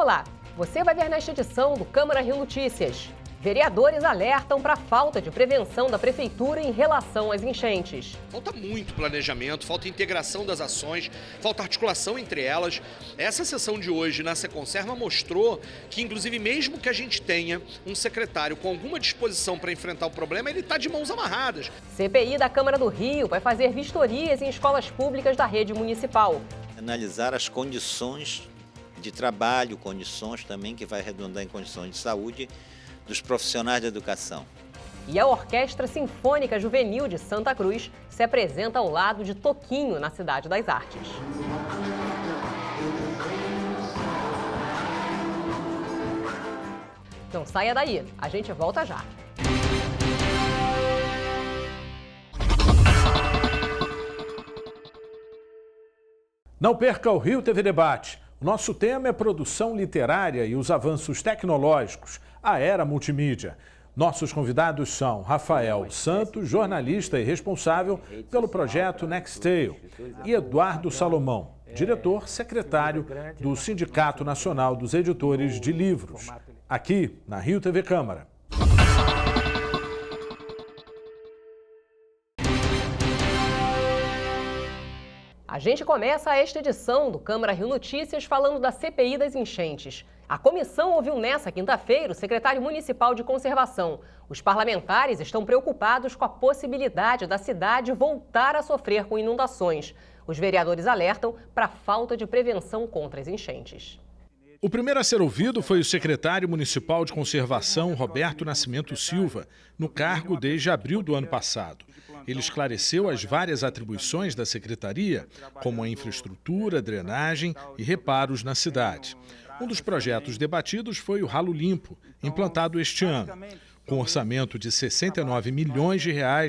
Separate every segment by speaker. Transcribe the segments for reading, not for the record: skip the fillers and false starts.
Speaker 1: Olá, você vai ver nesta edição do Câmara Rio Notícias. Vereadores alertam para a falta de prevenção da Prefeitura em relação às enchentes.
Speaker 2: Falta muito planejamento, falta integração das ações, falta articulação entre elas. Essa sessão de hoje na Seconserva mostrou que, inclusive, mesmo que a gente tenha um secretário com alguma disposição para enfrentar o problema, ele está de mãos amarradas.
Speaker 1: CPI da Câmara do Rio vai fazer vistorias em escolas públicas da rede municipal.
Speaker 3: Analisar as condições de trabalho, condições também que vai redundar em condições de saúde dos profissionais da educação.
Speaker 1: E a Orquestra Sinfônica Juvenil de Santa Cruz se apresenta ao lado de Toquinho, na Cidade das Artes. Não saia daí, a gente volta já.
Speaker 4: Não perca o Rio TV Debate. O nosso tema é produção literária e os avanços tecnológicos, a era multimídia. Nossos convidados são Rafael Santos, jornalista e responsável pelo projeto Nextale, e Eduardo Salomão, diretor secretário do Sindicato Nacional dos Editores de Livros, aqui na Rio TV Câmara.
Speaker 1: A gente começa esta edição do Câmara Rio Notícias falando da CPI das enchentes. A comissão ouviu nesta quinta-feira o secretário municipal de conservação. Os parlamentares estão preocupados com a possibilidade da cidade voltar a sofrer com inundações. Os vereadores alertam para a falta de prevenção contra as enchentes.
Speaker 4: O primeiro a ser ouvido foi o secretário municipal de conservação, Roberto Nascimento Silva, no cargo desde abril do ano passado. Ele esclareceu as várias atribuições da secretaria, como a infraestrutura, drenagem e reparos na cidade. Um dos projetos debatidos foi o Ralo Limpo, implantado este ano. Com orçamento de R$ 69 milhões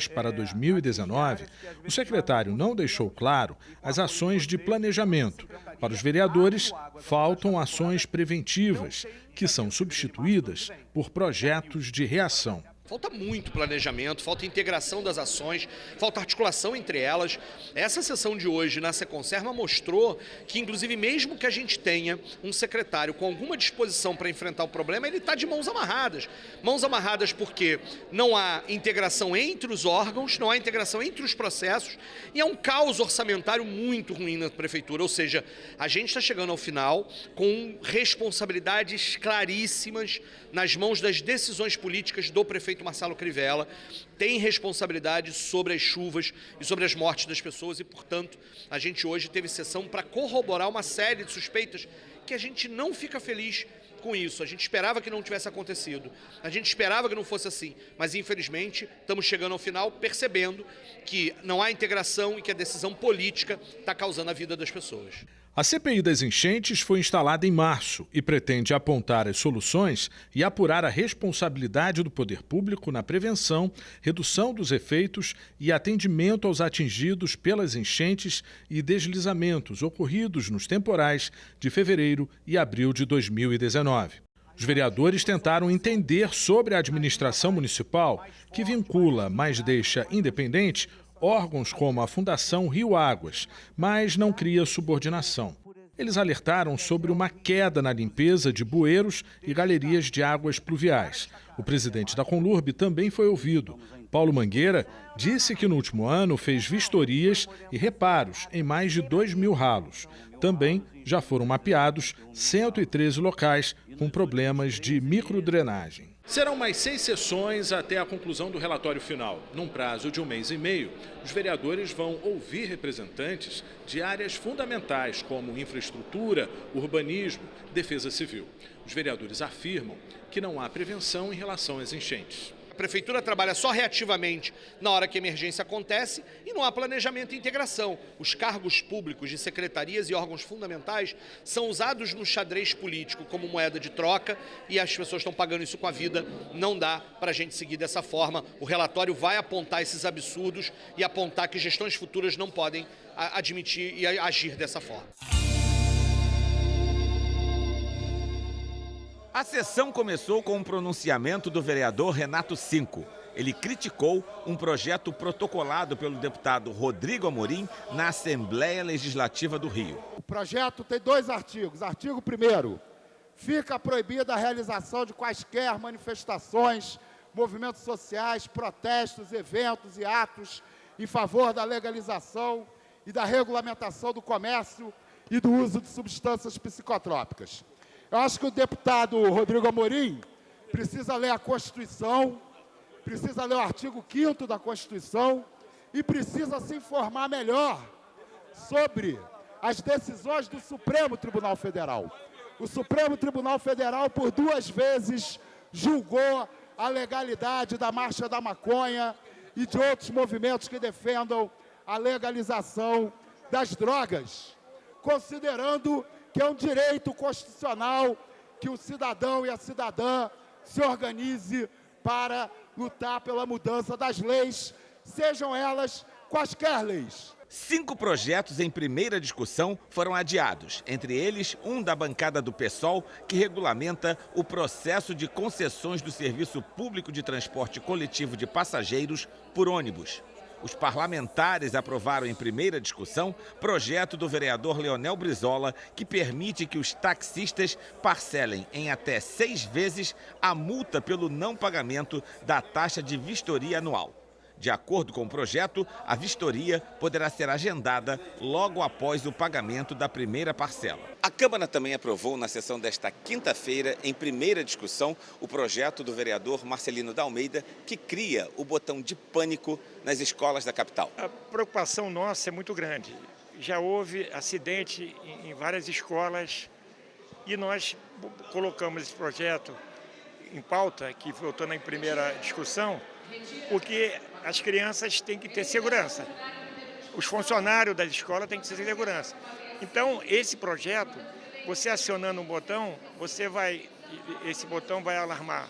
Speaker 4: para 2019, o secretário não deixou claro as ações de planejamento. Para os vereadores, faltam ações preventivas, que são substituídas por projetos de reação.
Speaker 2: Falta muito planejamento, falta integração das ações, falta articulação entre elas. Essa sessão de hoje na Seconserva mostrou que, inclusive, mesmo que a gente tenha um secretário com alguma disposição para enfrentar o problema, ele está de mãos amarradas. Mãos amarradas porque não há integração entre os órgãos, não há integração entre os processos e é um caos orçamentário muito ruim na prefeitura. Ou seja, a gente está chegando ao final com responsabilidades claríssimas nas mãos das decisões políticas do prefeito Marcelo Crivella, tem responsabilidade sobre as chuvas e sobre as mortes das pessoas e, portanto, a gente hoje teve sessão para corroborar uma série de suspeitas que a gente não fica feliz com isso. A gente esperava que não tivesse acontecido, a gente esperava que não fosse assim, mas infelizmente estamos chegando ao final percebendo que não há integração e que a decisão política está causando a vida das pessoas.
Speaker 4: A CPI das enchentes foi instalada em março e pretende apontar as soluções e apurar a responsabilidade do poder público na prevenção, redução dos efeitos e atendimento aos atingidos pelas enchentes e deslizamentos ocorridos nos temporais de fevereiro e abril de 2019. Os vereadores tentaram entender sobre a administração municipal, que vincula, mas deixa independente, órgãos como a Fundação Rio Águas, mas não cria subordinação. Eles alertaram sobre uma queda na limpeza de bueiros e galerias de águas pluviais. O presidente da Conlurb também foi ouvido. Paulo Mangueira disse que no último ano fez vistorias e reparos em mais de 2.000 ralos. Também já foram mapeados 113 locais com problemas de microdrenagem. Serão mais 6 sessões até a conclusão do relatório final. Num prazo de 1 mês e meio, os vereadores vão ouvir representantes de áreas fundamentais como infraestrutura, urbanismo, defesa civil. Os vereadores afirmam que não há prevenção em relação às enchentes.
Speaker 2: A prefeitura trabalha só reativamente na hora que a emergência acontece e não há planejamento e integração. Os cargos públicos de secretarias e órgãos fundamentais são usados no xadrez político como moeda de troca e as pessoas estão pagando isso com a vida. Não dá para a gente seguir dessa forma. O relatório vai apontar esses absurdos e apontar que gestões futuras não podem admitir e agir dessa forma.
Speaker 5: A sessão começou com um pronunciamento do vereador Renato Cinco. Ele criticou um projeto protocolado pelo deputado Rodrigo Amorim na Assembleia Legislativa do Rio.
Speaker 6: O projeto tem 2 artigos. Artigo 1º, fica proibida a realização de quaisquer manifestações, movimentos sociais, protestos, eventos e atos em favor da legalização e da regulamentação do comércio e do uso de substâncias psicotrópicas. Eu acho que o deputado Rodrigo Amorim precisa ler a Constituição, precisa ler o artigo 5º da Constituição e precisa se informar melhor sobre as decisões do Supremo Tribunal Federal. O Supremo Tribunal Federal, por 2 vezes, julgou a legalidade da Marcha da Maconha e de outros movimentos que defendam a legalização das drogas, considerando que é um direito constitucional que o cidadão e a cidadã se organize para lutar pela mudança das leis, sejam elas quaisquer leis.
Speaker 5: 5 projetos em primeira discussão foram adiados, entre eles um da bancada do PSOL que regulamenta o processo de concessões do serviço público de transporte coletivo de passageiros por ônibus. Os parlamentares aprovaram em primeira discussão projeto do vereador Leonel Brizola que permite que os taxistas parcelem em até 6 vezes a multa pelo não pagamento da taxa de vistoria anual. De acordo com o projeto, a vistoria poderá ser agendada logo após o pagamento da primeira parcela. A Câmara também aprovou na sessão desta quinta-feira, em primeira discussão, o projeto do vereador Marcelino da Almeida, que cria o botão de pânico nas escolas da capital.
Speaker 7: A preocupação nossa é muito grande. Já houve acidente em várias escolas e nós colocamos esse projeto em pauta, que voltou na primeira discussão, porque as crianças têm que ter segurança. Os funcionários das escolas têm que ter segurança. Então, esse projeto, você acionando um botão, esse botão vai alarmar.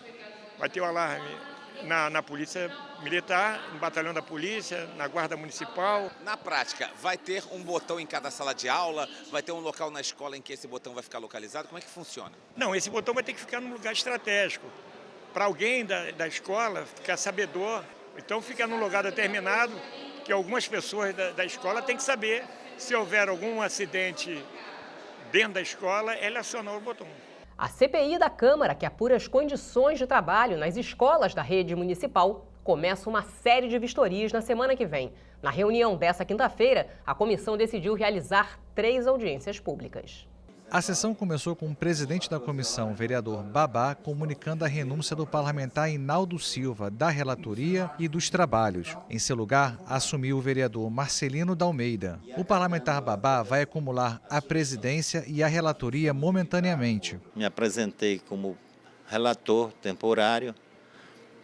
Speaker 7: Vai ter o alarme na Polícia Militar, no Batalhão da Polícia, na Guarda Municipal.
Speaker 5: Na prática, vai ter um botão em cada sala de aula? Vai ter um local na escola em que esse botão vai ficar localizado? Como é que funciona?
Speaker 7: Não, esse botão vai ter que ficar num lugar estratégico. Para alguém da escola ficar sabedor, então fica num lugar determinado que algumas pessoas da escola têm que saber se houver algum acidente dentro da escola, ele acionou o botão.
Speaker 1: A CPI da Câmara, que apura as condições de trabalho nas escolas da rede municipal, começa uma série de vistorias na semana que vem. Na reunião dessa quinta-feira, a comissão decidiu realizar 3 audiências públicas.
Speaker 8: A sessão começou com o presidente da comissão, vereador Babá, comunicando a renúncia do parlamentar Hinaldo Silva, da relatoria e dos trabalhos. Em seu lugar, assumiu o vereador Marcelino da Almeida. O parlamentar Babá vai acumular a presidência e a relatoria momentaneamente.
Speaker 3: Me apresentei como relator temporário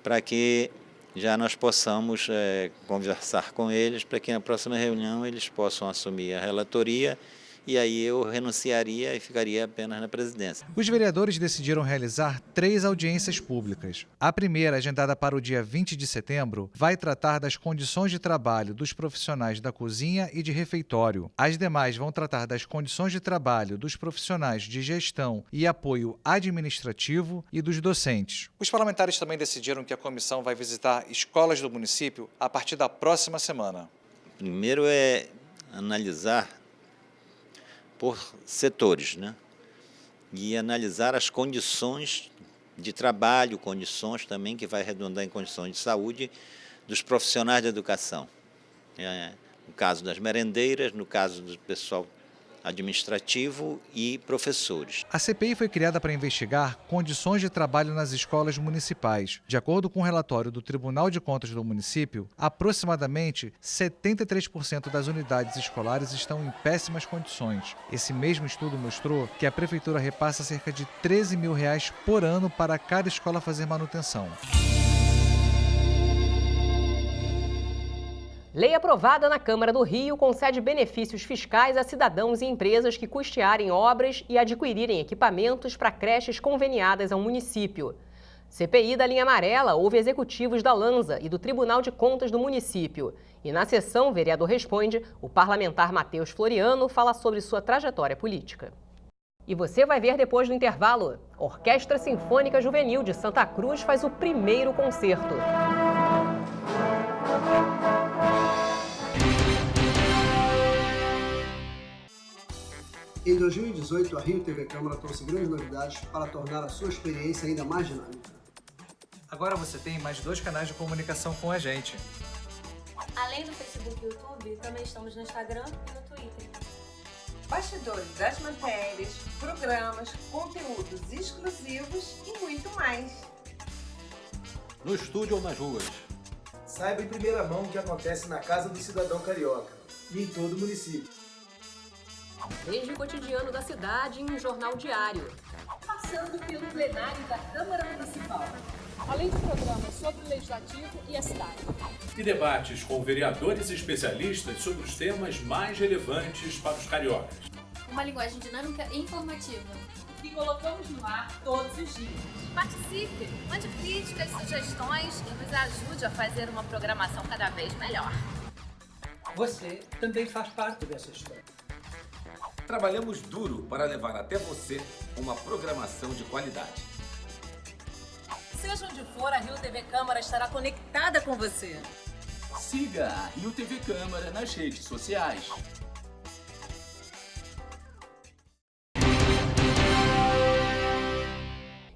Speaker 3: para que já nós possamos conversar com eles, para que na próxima reunião eles possam assumir a relatoria. E aí eu renunciaria e ficaria apenas na presidência.
Speaker 8: Os vereadores decidiram realizar 3 audiências públicas. A primeira, agendada para o dia 20 de setembro, vai tratar das condições de trabalho dos profissionais da cozinha e de refeitório. As demais vão tratar das condições de trabalho dos profissionais de gestão e apoio administrativo e dos docentes. Os parlamentares também decidiram que a comissão vai visitar escolas do município a partir da próxima semana.
Speaker 3: Primeiro é analisar por setores, né? E analisar as condições de trabalho, condições também que vai redundar em condições de saúde dos profissionais da educação. No caso das merendeiras, no caso do pessoal administrativo e professores.
Speaker 8: A CPI foi criada para investigar condições de trabalho nas escolas municipais. De acordo com o relatório do Tribunal de Contas do município, aproximadamente 73% das unidades escolares estão em péssimas condições. Esse mesmo estudo mostrou que a prefeitura repassa cerca de R$13 mil por ano para cada escola fazer manutenção.
Speaker 1: Lei aprovada na Câmara do Rio concede benefícios fiscais a cidadãos e empresas que custearem obras e adquirirem equipamentos para creches conveniadas ao município. CPI da linha amarela houve executivos da Lanza e do Tribunal de Contas do município. E na sessão, o vereador responde, o parlamentar Matheus Floriano fala sobre sua trajetória política. E você vai ver depois do intervalo. Orquestra Sinfônica Juvenil de Santa Cruz faz o primeiro concerto.
Speaker 9: Em 2018, a Rio TV Câmara trouxe grandes novidades para tornar a sua experiência ainda mais dinâmica.
Speaker 8: Agora você tem mais 2 canais de comunicação com a gente.
Speaker 10: Além do Facebook e YouTube, também estamos no Instagram e no Twitter.
Speaker 11: Bastidores das matérias, programas, conteúdos exclusivos e muito mais.
Speaker 12: No estúdio ou nas ruas.
Speaker 13: Saiba em primeira mão o que acontece na Casa do Cidadão Carioca e em todo o município.
Speaker 1: Desde o cotidiano da cidade em um jornal diário.
Speaker 14: Passando pelo plenário da Câmara Municipal. Além de programas sobre o Legislativo e a cidade.
Speaker 4: E debates com vereadores e especialistas sobre os temas mais relevantes para os cariocas.
Speaker 10: Uma linguagem dinâmica e informativa.
Speaker 14: Que colocamos no ar todos os dias.
Speaker 15: Participe, mande críticas, sugestões e nos ajude a fazer uma programação cada vez melhor.
Speaker 13: Você também faz parte dessa história.
Speaker 5: Trabalhamos duro para levar até você uma programação de qualidade.
Speaker 14: Seja onde for, a Rio TV Câmara estará conectada com você.
Speaker 12: Siga a Rio TV Câmara nas redes sociais.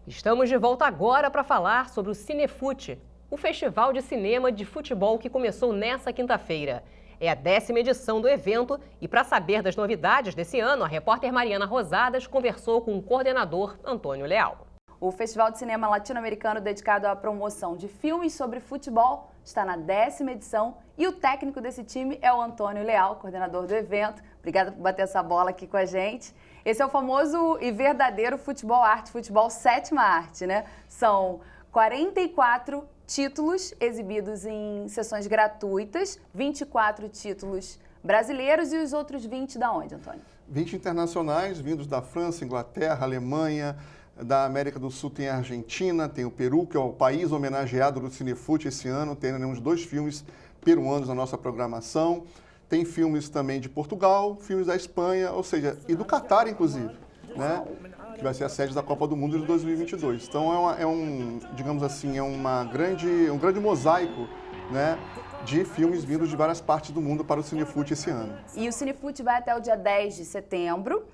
Speaker 1: Estamos de volta agora para falar sobre o Cinefute, o festival de cinema de futebol que começou nesta quinta-feira. É a 10ª edição do evento e, para saber das novidades desse ano, a repórter Mariana Rosadas conversou com o coordenador Antônio Leal.
Speaker 16: O Festival de Cinema Latino-Americano dedicado à promoção de filmes sobre futebol está na 10ª edição e o técnico desse time é o Antônio Leal, coordenador do evento. Obrigada por bater essa bola aqui com a gente. Esse é o famoso e verdadeiro futebol arte, futebol 7ª arte, né? São 44 títulos exibidos em sessões gratuitas, 24 títulos brasileiros e os outros 20 da onde, Antônio?
Speaker 17: 20 internacionais, vindos da França, Inglaterra, Alemanha, da América do Sul tem a Argentina, tem o Peru, que é o país homenageado do Cinefute esse ano, teremos 2 filmes peruanos na nossa programação. Tem filmes também de Portugal, filmes da Espanha, ou seja, e do Catar, inclusive, né? Que vai ser a sede da Copa do Mundo de 2022. Então digamos assim, um grande mosaico, né, de filmes vindos de várias partes do mundo para o Cinefute esse ano.
Speaker 16: E o Cinefute vai até o dia 10 de setembro,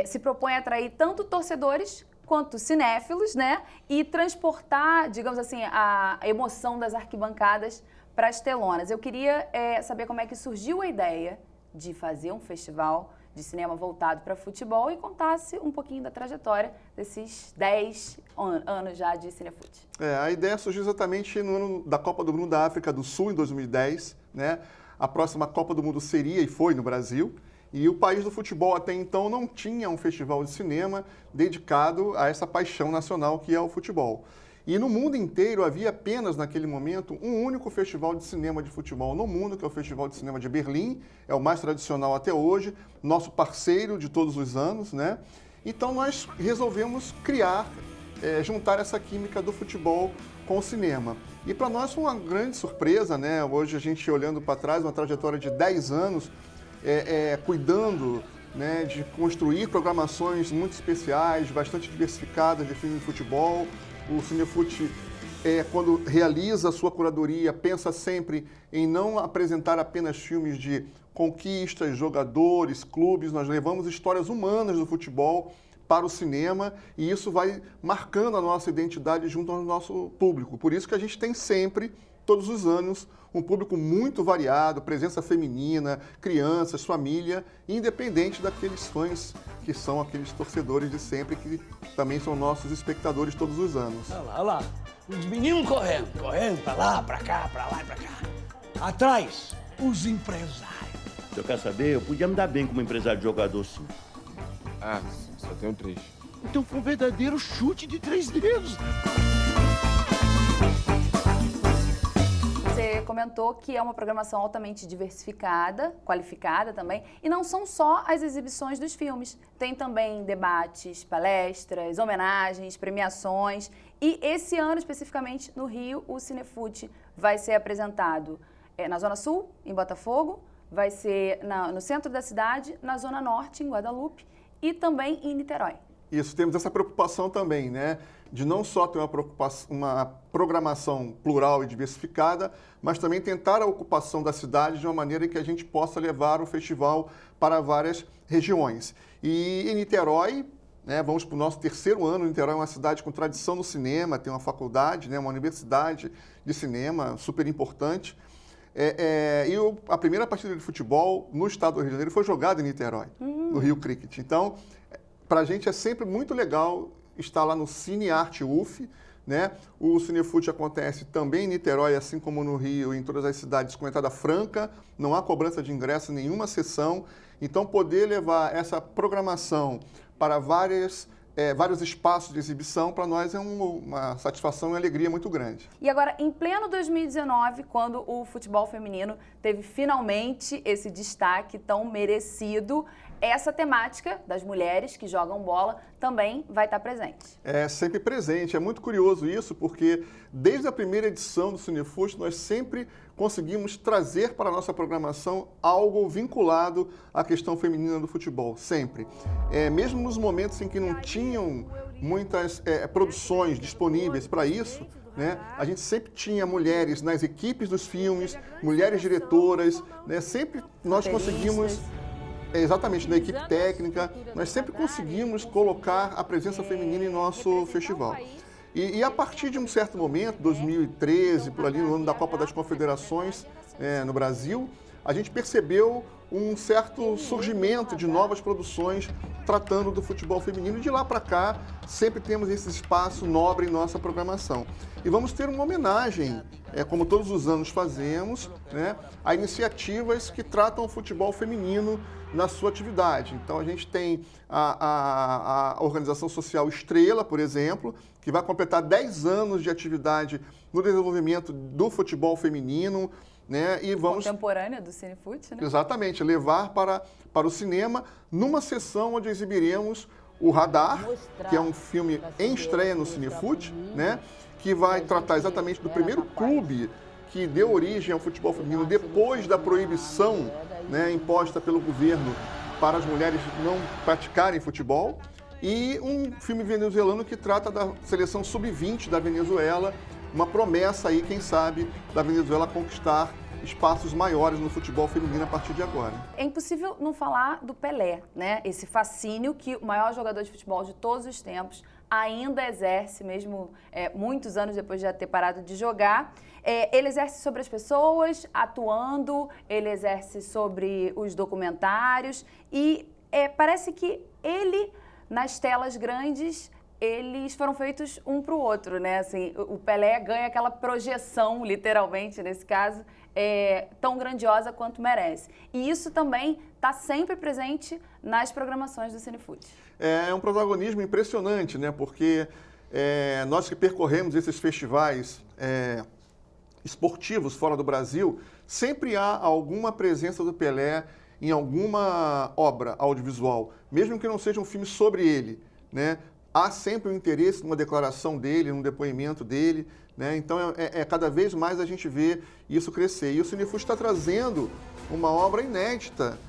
Speaker 16: se propõe a atrair tanto torcedores quanto cinéfilos, né, e transportar, digamos assim, a emoção das arquibancadas para as telonas. Eu queria saber como é que surgiu a ideia de fazer um festival de cinema voltado para futebol e contasse um pouquinho da trajetória desses 10 anos já de Cinefute.
Speaker 17: A ideia surgiu exatamente no ano da Copa do Mundo da África do Sul, em 2010, né? A próxima Copa do Mundo seria e foi no Brasil. E o país do futebol até então não tinha um festival de cinema dedicado a essa paixão nacional que é o futebol. E no mundo inteiro havia apenas, naquele momento, um único festival de cinema de futebol no mundo, que é o Festival de Cinema de Berlim, é o mais tradicional até hoje, nosso parceiro de todos os anos, né? Então nós resolvemos criar, juntar essa química do futebol com o cinema. E para nós foi uma grande surpresa, né? Hoje a gente olhando para trás, uma trajetória de 10 anos, cuidando, né, de construir programações muito especiais, bastante diversificadas de filme de futebol. O Cinefute, quando realiza a sua curadoria, pensa sempre em não apresentar apenas filmes de conquistas, jogadores, clubes. Nós levamos histórias humanas do futebol para o cinema e isso vai marcando a nossa identidade junto ao nosso público. Por isso que a gente tem sempre, todos os anos, um público muito variado, presença feminina, crianças, família, independente daqueles fãs que são aqueles torcedores de sempre, que também são nossos espectadores todos os anos.
Speaker 18: Olha lá, os meninos correndo pra lá, pra cá, pra lá e pra cá. Atrás, os empresários.
Speaker 19: Se eu quero saber, eu podia me dar bem como empresário de jogador, sim.
Speaker 20: Ah, só tenho 3.
Speaker 19: Então foi um verdadeiro chute de 3 dedos.
Speaker 16: Você comentou que é uma programação altamente diversificada, qualificada também, e não são só as exibições dos filmes. Tem também debates, palestras, homenagens, premiações. E esse ano, especificamente, no Rio, o Cinefute vai ser apresentado na Zona Sul, em Botafogo, vai ser no centro da cidade, na Zona Norte, em Guadalupe, e também em Niterói.
Speaker 17: Isso, temos essa preocupação também, né? De não só ter uma programação plural e diversificada, mas também tentar a ocupação da cidade de uma maneira que a gente possa levar o festival para várias regiões. E em Niterói, né, vamos para o nosso 3º ano. Niterói é uma cidade com tradição no cinema, tem uma faculdade, né, uma universidade de cinema super importante. A primeira partida de futebol no estado do Rio de Janeiro foi jogada em Niterói, no Rio Cricket. Então, para a gente é sempre muito legal estar lá no Cine Arte UF, né? O Cinefute acontece também em Niterói, assim como no Rio, em todas as cidades, com entrada franca, não há cobrança de ingresso em nenhuma sessão. Então, poder levar essa programação para vários espaços de exibição, para nós é uma satisfação e uma alegria muito grande.
Speaker 16: E agora, em pleno 2019, quando o futebol feminino teve finalmente esse destaque tão merecido, essa temática das mulheres que jogam bola também vai estar presente. É sempre presente. É muito curioso isso, porque desde a primeira edição do Cinefute, nós sempre conseguimos trazer para a nossa programação algo vinculado à questão feminina do futebol, sempre. Mesmo nos momentos em que não tinham muitas produções disponíveis para isso, né, a gente sempre tinha mulheres nas equipes dos filmes, mulheres diretoras, né, sempre nós conseguimos... Exatamente, na equipe técnica, nós sempre conseguimos colocar a presença feminina em nosso festival. E a partir de um certo momento, 2013, por ali, no ano da Copa das Confederações no Brasil, a gente percebeu um certo surgimento de novas produções tratando do futebol feminino. E de lá para cá, sempre temos esse espaço nobre em nossa programação. E vamos ter uma homenagem, como todos os anos fazemos, né, a iniciativas que tratam o futebol feminino na sua atividade. Então, a gente tem a Organização Social Estrela, por exemplo, que vai completar 10 anos de atividade no desenvolvimento do futebol feminino, né? E vamos... Contemporânea do Cinefute, né? Exatamente, levar para o cinema numa sessão onde exibiremos o Radar, que é um filme em estreia no Cinefute, né? Que vai tratar exatamente do primeiro clube que deu origem ao futebol feminino depois da proibição, né, imposta pelo governo para as mulheres não praticarem futebol, e um filme venezuelano que trata da seleção sub-20 da Venezuela, uma promessa aí, quem sabe, da Venezuela conquistar espaços maiores no futebol feminino a partir de agora. É impossível não falar do Pelé, né? Esse fascínio que o maior jogador de futebol de todos os tempos ainda exerce, mesmo muitos anos depois de já ter parado de jogar. Ele exerce sobre as pessoas, atuando, ele exerce sobre os documentários e parece que ele, nas telas grandes, eles foram feitos um para o outro, né? Assim, o Pelé ganha aquela projeção, literalmente, nesse caso, tão grandiosa quanto merece. E isso também está sempre presente nas programações do Cinefute. É um protagonismo impressionante, né? Porque nós que percorremos esses festivais esportivos fora do Brasil, sempre há alguma presença do Pelé em alguma obra audiovisual, mesmo que não seja um filme sobre ele, né? Há sempre um interesse numa declaração dele, num depoimento dele, né? Então, cada vez mais a gente vê isso crescer. E o Cinefute está trazendo uma obra inédita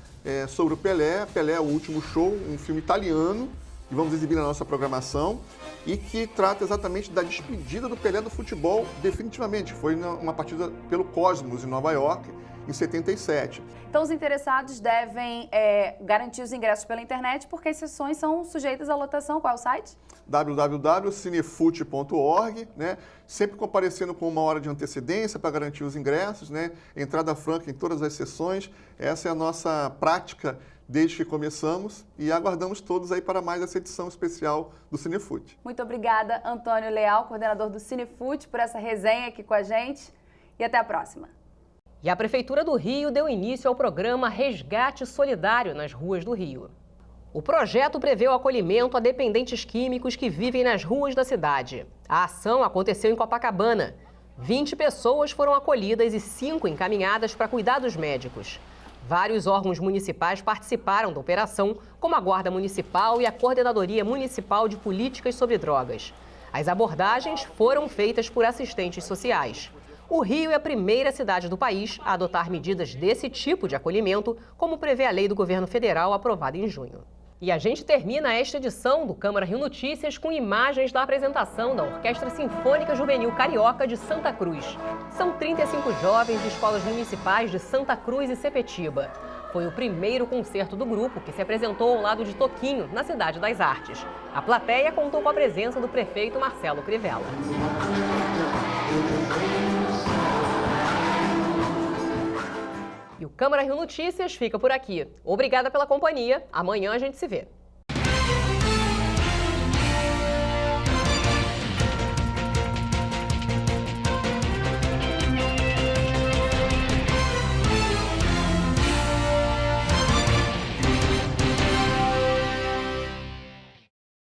Speaker 16: sobre o Pelé. Pelé, o Último Show, um filme italiano, que vamos exibir na nossa programação, e que trata exatamente da despedida do Pelé do futebol, definitivamente. Foi uma partida pelo Cosmos, em Nova York, em 77. Então, os interessados devem garantir os ingressos pela internet, porque as sessões são sujeitas à lotação. Qual é o site? www.cinefute.org, né? Sempre comparecendo com 1 hora de antecedência para garantir os ingressos, né? Entrada franca em todas as sessões. Essa é a nossa prática desde que começamos e aguardamos todos aí para mais essa edição especial do Cinefute. Muito obrigada, Antônio Leal, coordenador do Cinefute, por essa resenha aqui com a gente e até a próxima.
Speaker 1: E a Prefeitura do Rio deu início ao programa Resgate Solidário nas ruas do Rio. O projeto prevê o acolhimento a dependentes químicos que vivem nas ruas da cidade. A ação aconteceu em Copacabana. 20 pessoas foram acolhidas e 5 encaminhadas para cuidados médicos. Vários órgãos municipais participaram da operação, como a Guarda Municipal e a Coordenadoria Municipal de Políticas sobre Drogas. As abordagens foram feitas por assistentes sociais. O Rio é a primeira cidade do país a adotar medidas desse tipo de acolhimento, como prevê a lei do governo federal aprovada em junho. E a gente termina esta edição do Câmara Rio Notícias com imagens da apresentação da Orquestra Sinfônica Juvenil Carioca de Santa Cruz. São 35 jovens de escolas municipais de Santa Cruz e Sepetiba. Foi o primeiro concerto do grupo que se apresentou ao lado de Toquinho, na Cidade das Artes. A plateia contou com a presença do prefeito Marcelo Crivella. E o Câmara Rio Notícias fica por aqui. Obrigada pela companhia. Amanhã a gente se vê.